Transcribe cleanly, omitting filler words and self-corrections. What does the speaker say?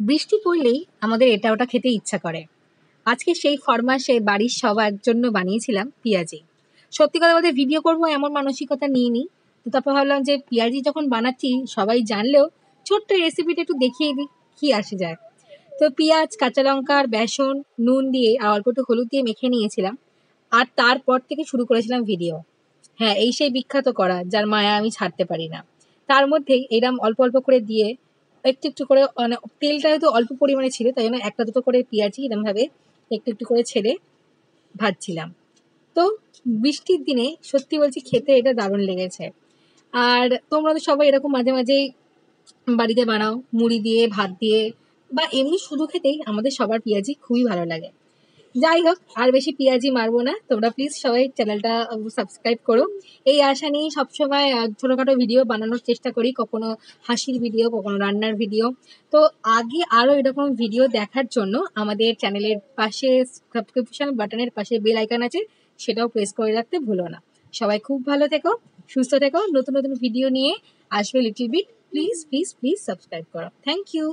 বৃষ্টি পড়লেই আমাদের এটা ওটা খেতে ইচ্ছা করে। আজকে সেই ফরমাশে বাড়ির সবার জন্য বানিয়েছিলাম পেঁয়াজি। সত্যি কথা বলতে ভিডিও করবো এমন মানসিকতা নিইনি। তো তারপর ভাবলাম যে পেঁয়াজি যখন বানাচ্ছি সবাই জানলেও ছোট্ট রেসিপিটা একটু দেখিয়ে দিই, কি আসে যায়। তো পেঁয়াজ, কাঁচা লঙ্কা আর বেসন, নুন দিয়ে আর অল্প একটু হলুদ দিয়ে মেখে নিয়েছিলাম। আর তারপর থেকে শুরু করেছিলাম ভিডিও। হ্যাঁ, এই সেই বিখ্যাত করা যার মায়া আমি ছাড়তে পারি না। তার মধ্যেই এরম অল্প অল্প করে দিয়ে একটু একটু করে মানে তেলটা হয়তো অল্প পরিমাণে ছিল, তাই জন্য একটা দুটো করে পেঁয়াজি এরমভাবে একটু একটু করে ছেড়ে ভাজছিলাম। তো বৃষ্টির দিনে সত্যি বলছি খেতে এটা দারুণ লেগেছে। আর তোমরা তো সবাই এরকম মাঝে মাঝেই বাড়িতে বানাও মুড়ি দিয়ে, ভাত দিয়ে, বা এমনি শুধু খেতেই আমাদের সবার পেঁয়াজি খুবই ভালো লাগে। যাই হোক, আর বেশি পেঁয়াজি মারবো না। তোমরা প্লিজ সবাই চ্যানেলটা সাবস্ক্রাইব করো। এই আশা নিয়েই সবসময় ছোটোখাটো ভিডিও বানানোর চেষ্টা করি, কখনো হাসির ভিডিও, কখনো রান্নার ভিডিও। তো আগে আরও এরকম ভিডিও দেখার জন্য আমাদের চ্যানেলের পাশে সাবস্ক্রিপশন বাটনের পাশে বেল আইকন আছে, সেটাও প্রেস করে রাখতে ভুলো না। সবাই খুব ভালো থেকো, সুস্থ থেকো। নতুন নতুন ভিডিও নিয়ে আসবে little bit. Please please please subscribe করো। Thank you.